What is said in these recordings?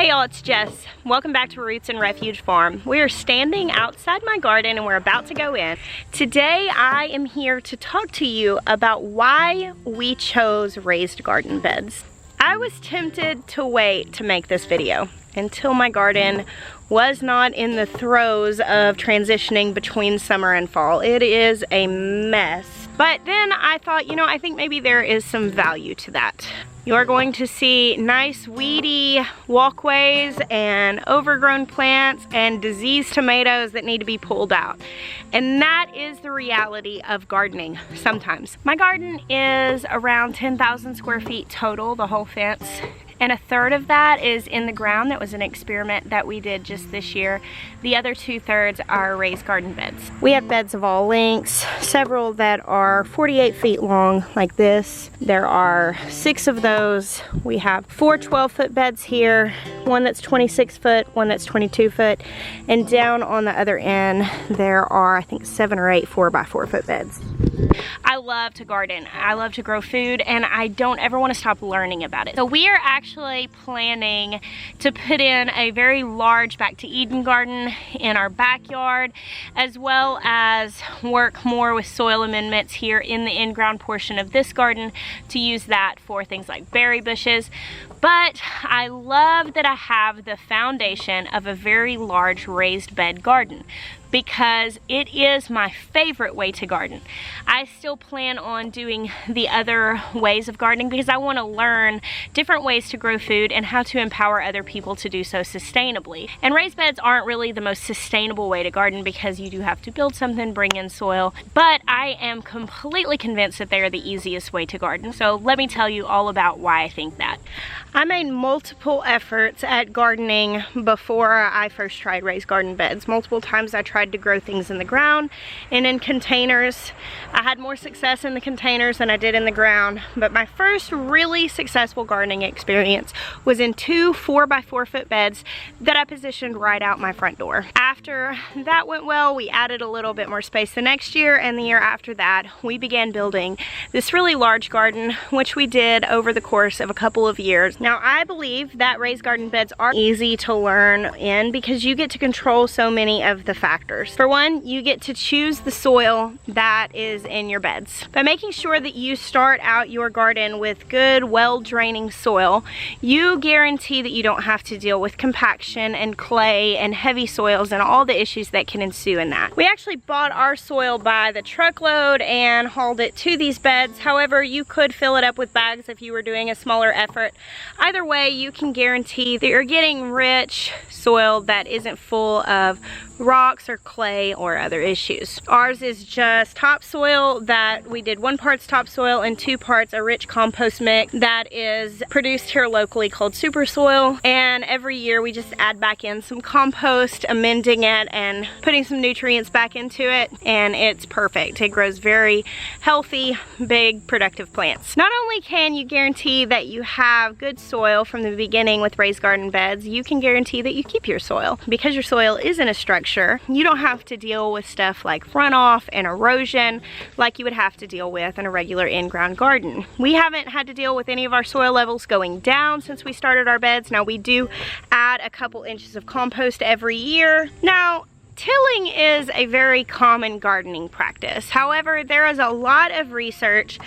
Hey y'all, it's Jess. Welcome back to Roots and Refuge Farm. We are standing outside my garden and we're about to go in. Today I am here to talk to you about why we chose raised garden beds. I was tempted to wait to make this video until my garden was not in the throes of transitioning between summer and fall. It is a mess. But then I thought, you know, I think maybe there is some value to that. You're going to see nice weedy walkways and overgrown plants and diseased tomatoes that need to be pulled out. And that is the reality of gardening sometimes. My garden is around 10,000 square feet total, the whole fence. And a third of that is in the ground. That was an experiment that we did just this year. The other 2/3 are raised garden beds. We have beds of all lengths, several that are 48 feet long like this. There are 6 of those. We have 4 12-foot beds here, one that's 26 foot, one that's 22 foot, and down on the other end there are I think 7 or 8 4x4 foot beds. I love to garden. I love to grow food, and I don't ever want to stop learning about it. So we are actually planning to put in a very large Back to Eden garden in our backyard, as well as work more with soil amendments here in the in-ground portion of this garden to use that for things like berry bushes. But I love that I have the foundation of a very large raised bed garden, because it is my favorite way to garden. I still plan on doing the other ways of gardening because I want to learn different ways to grow food and how to empower other people to do so sustainably. And raised beds aren't really the most sustainable way to garden because you do have to build something, bring in soil, but I am completely convinced that they are the easiest way to garden. So let me tell you all about why I think that. I made multiple efforts at gardening before I first tried raised garden beds. Multiple times I tried to grow things in the ground and in containers. I had more success in the containers than I did in the ground, but my first really successful gardening experience was in 2 4x4 foot beds that I positioned right out my front door. After that went well, we added a little bit more space the next year, and the year after that we began building this really large garden, which we did over the course of a couple of years. Now, I believe that raised garden beds are easy to learn in because you get to control so many of the factors. For one, you get to choose the soil that is in your beds. By making sure that you start out your garden with good, well-draining soil, you guarantee that you don't have to deal with compaction and clay and heavy soils and all the issues that can ensue in that. We actually bought our soil by the truckload and hauled it to these beds. However, you could fill it up with bags if you were doing a smaller effort. Either way, you can guarantee that you're getting rich soil that isn't full of rocks or clay or other issues. Ours is just topsoil that we did 1 part topsoil and 2 parts a rich compost mix that is produced here locally called super soil, and every year we just add back in some compost, amending it and putting some nutrients back into it, and it's perfect. It grows very healthy, big, productive plants. Not only can you guarantee that you have good soil from the beginning with raised garden beds, you can guarantee that you keep your soil. Because your soil isn't a structure, you don't have to deal with stuff like runoff and erosion like you would have to deal with in a regular in-ground garden. We haven't had to deal with any of our soil levels going down since we started our beds. Now, we do add a couple inches of compost every year. Now, tilling is a very common gardening practice. However, there is a lot of research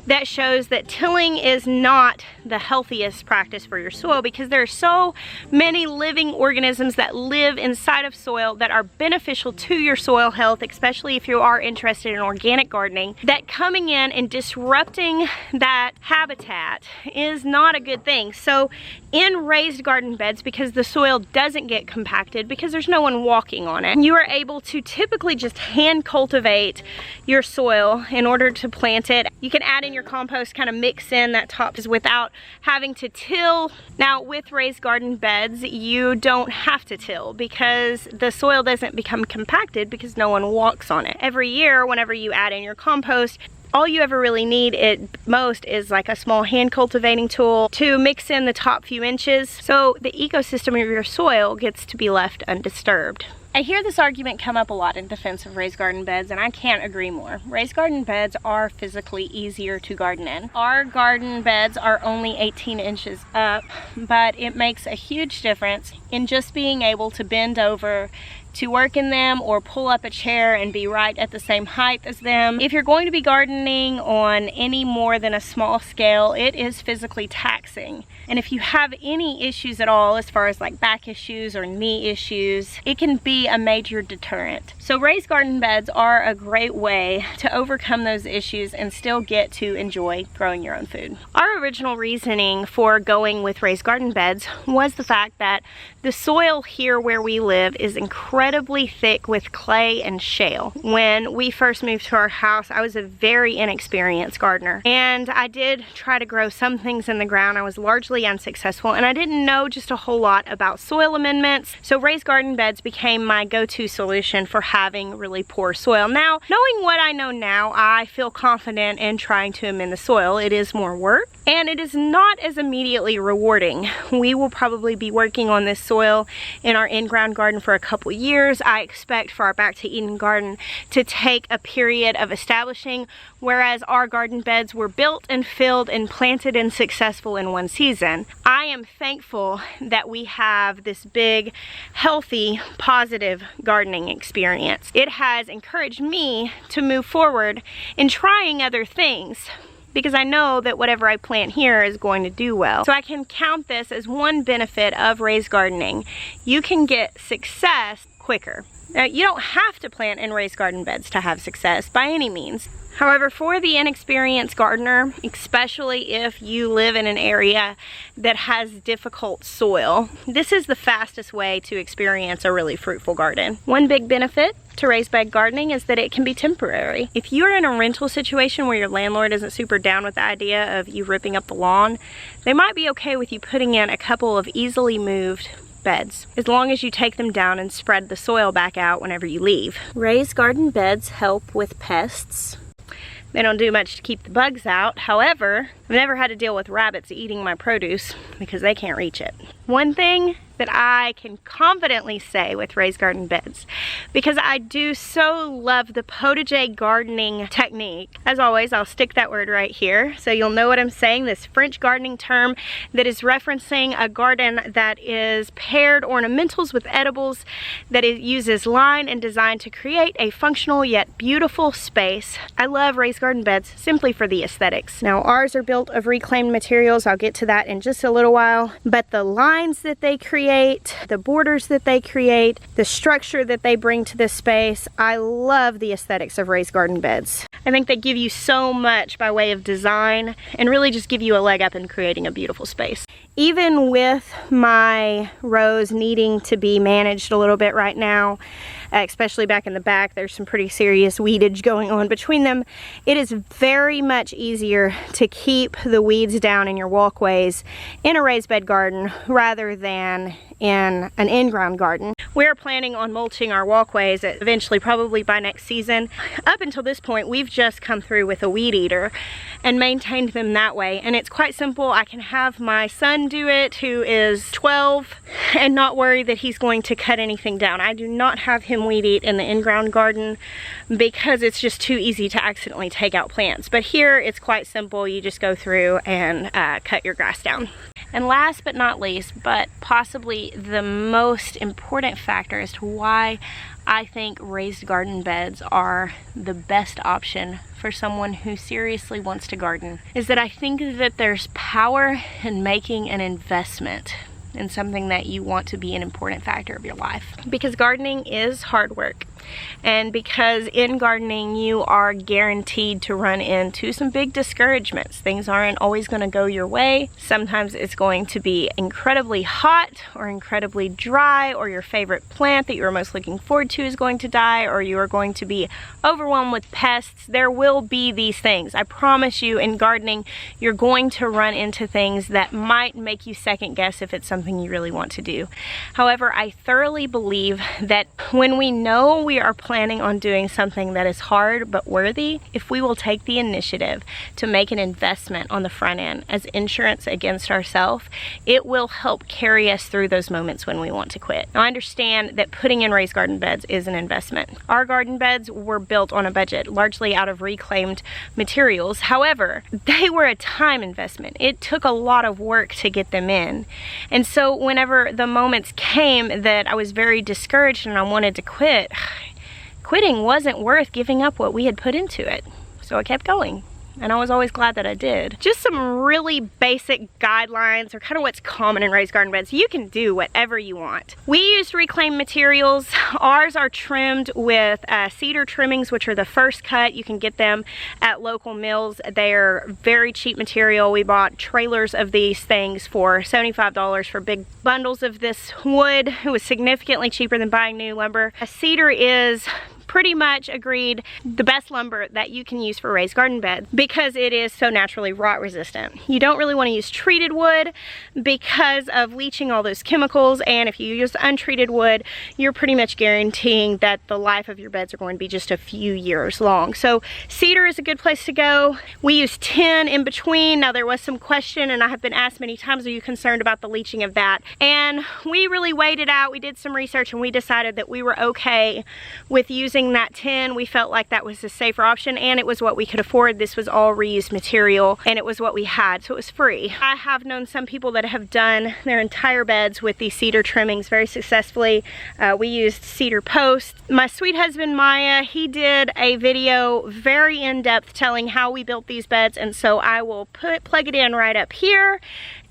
that shows that tilling is not the healthiest practice for your soil because there are so many living organisms that live inside of soil that are beneficial to your soil health, especially if you are interested in organic gardening, that coming in and disrupting that habitat is not a good thing. So in raised garden beds, because the soil doesn't get compacted because there's no one walking on it, you are able to typically just hand cultivate your soil in order to plant it. You can add in your compost, kind of mix in that top without having to till. Now, with raised garden beds, you don't have to till because the soil doesn't become compacted because no one walks on it. Every year, whenever you add in your compost, all you ever really need at most is like a small hand cultivating tool to mix in the top few inches, so the ecosystem of your soil gets to be left undisturbed. I hear this argument come up a lot in defense of raised garden beds, and I can't agree more. Raised garden beds are physically easier to garden in. Our garden beds are only 18 inches up, but it makes a huge difference in just being able to bend over to work in them or pull up a chair and be right at the same height as them. If you're going to be gardening on any more than a small scale, it is physically taxing. And if you have any issues at all, as far as like back issues or knee issues, it can be a major deterrent. So raised garden beds are a great way to overcome those issues and still get to enjoy growing your own food. Our original reasoning for going with raised garden beds was the fact that the soil here where we live is incredibly thick with clay and shale. When we first moved to our house, I was a very inexperienced gardener, and I did try to grow some things in the ground. I was largely unsuccessful, and I didn't know just a whole lot about soil amendments, so raised garden beds became my go-to solution for having really poor soil. Now, knowing what I know now, I feel confident in trying to amend the soil. It is more work, and it is not as immediately rewarding. We will probably be working on this soil in our in-ground garden for a couple years. I expect for our Back to Eden garden to take a period of establishing, whereas our garden beds were built and filled and planted and successful in one season. I am thankful that we have this big, healthy, positive gardening experience. It has encouraged me to move forward in trying other things, because I know that whatever I plant here is going to do well. So I can count this as one benefit of raised gardening. You can get success quicker. Now, you don't have to plant in raised garden beds to have success by any means. However, for the inexperienced gardener, especially if you live in an area that has difficult soil, this is the fastest way to experience a really fruitful garden. One big benefit to raised bed gardening is that it can be temporary. If you're in a rental situation where your landlord isn't super down with the idea of you ripping up the lawn, they might be okay with you putting in a couple of easily moved beds, as long as you take them down and spread the soil back out whenever you leave. Raised garden beds help with pests. They don't do much to keep the bugs out. However, I've never had to deal with rabbits eating my produce because they can't reach it. One thing that I can confidently say with raised garden beds, because I do so love the potager gardening technique. As always, I'll stick that word right here so you'll know what I'm saying. This French gardening term that is referencing a garden that is paired ornamentals with edibles, that it uses line and design to create a functional yet beautiful space. I love raised garden beds simply for the aesthetics. Now, ours are built of reclaimed materials. I'll get to that in just a little while, but the lines that they create, the borders that they create, the structure that they bring to this space, I love the aesthetics of raised garden beds. I think they give you so much by way of design and really just give you a leg up in creating a beautiful space. Even with my rows needing to be managed a little bit right now, especially back in the back, there's some pretty serious weedage going on between them. It is very much easier to keep the weeds down in your walkways in a raised bed garden rather than in an in-ground garden. We're planning on mulching our walkways eventually, probably by next season. Up until this point, we've just come through with a weed eater and maintained them that way. And it's quite simple. I can have my son do it, who is 12, and not worry that he's going to cut anything down. I do not have him weed eat in the in-ground garden because it's just too easy to accidentally take out plants. But here it's quite simple. You just go through and cut your grass down. And last but not least, but possibly the most important factor as to why I think raised garden beds are the best option for someone who seriously wants to garden, is that I think that there's power in making an investment in something that you want to be an important factor of your life. Because gardening is hard work. And because in gardening you are guaranteed to run into some big discouragements. Things aren't always going to go your way. Sometimes it's going to be incredibly hot or incredibly dry, or your favorite plant that you're most looking forward to is going to die, or you are going to be overwhelmed with pests. There will be these things. I promise you, in gardening you're going to run into things that might make you second guess if it's something you really want to do. However, I thoroughly believe that when we know we we are planning on doing something that is hard but worthy, if we will take the initiative to make an investment on the front end as insurance against ourselves, it will help carry us through those moments when we want to quit. Now, I understand that putting in raised garden beds is an investment. Our garden beds were built on a budget, largely out of reclaimed materials. However, they were a time investment. It took a lot of work to get them in. And so whenever the moments came that I was very discouraged and I wanted to quit, quitting wasn't worth giving up what we had put into it. So I kept going. And I was always glad that I did. Just some really basic guidelines, or kind of what's common in raised garden beds. You can do whatever you want. We used reclaimed materials. Ours are trimmed with cedar trimmings, which are the first cut. You can get them at local mills. They're very cheap material. We bought trailers of these things for $75 for big bundles of this wood. It was significantly cheaper than buying new lumber. A cedar is pretty much agreed the best lumber that you can use for raised garden beds because it is so naturally rot resistant. You don't really want to use treated wood because of leaching all those chemicals, and if you use untreated wood, you're pretty much guaranteeing that the life of your beds are going to be just a few years long. So cedar is a good place to go. We use tin in between. Now, there was some question, and I have been asked many times, are you concerned about the leaching of that? And we really weighed it out. We did some research and we decided that we were okay with using that tin. We felt like that was a safer option, and it was what we could afford. This was all reused material, and it was what we had, so it was free. I have known some people that have done their entire beds with these cedar trimmings very successfully. We used cedar posts. My sweet husband Maya, he did a video very in-depth telling how we built these beds, and so I will plug it in right up here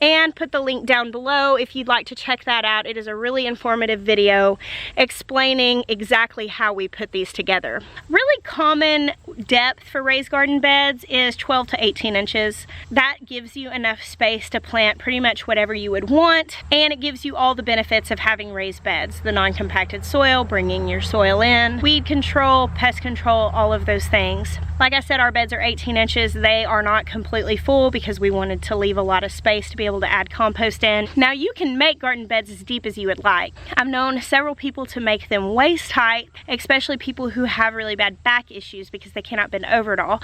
and put the link down below if you'd like to check that out. It is a really informative video explaining exactly how we put these together. Really common depth for raised garden beds is 12 to 18 inches. That gives you enough space to plant pretty much whatever you would want, and it gives you all the benefits of having raised beds. The non-compacted soil, bringing your soil in, weed control, pest control, all of those things. Like I said, our beds are 18 inches. They are not completely full because we wanted to leave a lot of space to be able to add compost in. Now, you can make garden beds as deep as you would like. I've known several people to make them waist height, especially people who have really bad back issues because they cannot bend over at all.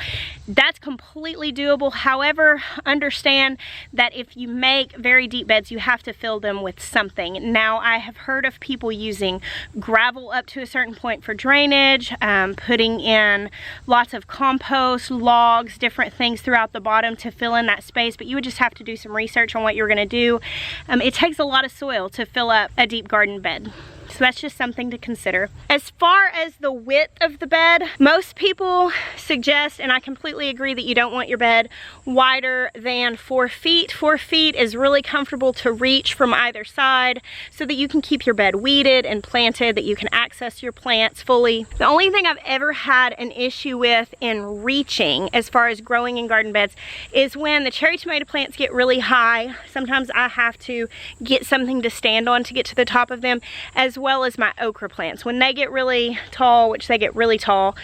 That's completely doable. However, understand that if you make very deep beds, you have to fill them with something. Now, I have heard of people using gravel up to a certain point for drainage, putting in lots of compost, logs, different things throughout the bottom to fill in that space, but you would just have to do some research on what you're going to do. It takes a lot of soil to fill up a deep garden bed. So that's just something to consider. As far as the width of the bed, most people suggest, and I completely agree, that you don't want your bed wider than 4 feet. 4 feet is really comfortable to reach from either side so that you can keep your bed weeded and planted, that you can access your plants fully. The only thing I've ever had an issue with in reaching as far as growing in garden beds is when the cherry tomato plants get really high. Sometimes I have to get something to stand on to get to the top of them, as well as my okra plants. When they get really tall, which they get really tall,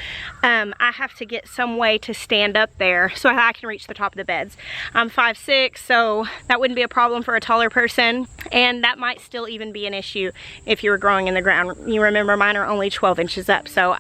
I have to get some way to stand up there so I can reach the top of the beds. I'm 5'6", so that wouldn't be a problem for a taller person, and that might still even be an issue if you were growing in the ground. You remember mine are only 12 inches up, so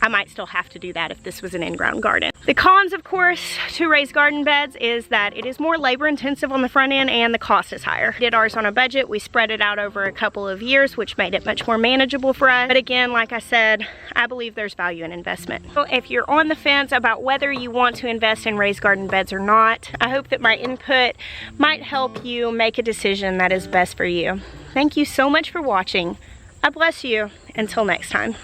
I might still have to do that if this was an in-ground garden. The cons, of course, to raised garden beds is that it is more labor intensive on the front end and the cost is higher. We did ours on a budget. We spread it out over a couple of years, which made it much more manageable for us. But again, like I said, I believe there's value in investment. So if you're on the fence about whether you want to invest in raised garden beds or not, I hope that my input might help you make a decision that is best for you. Thank you so much for watching. I bless you. Until next time.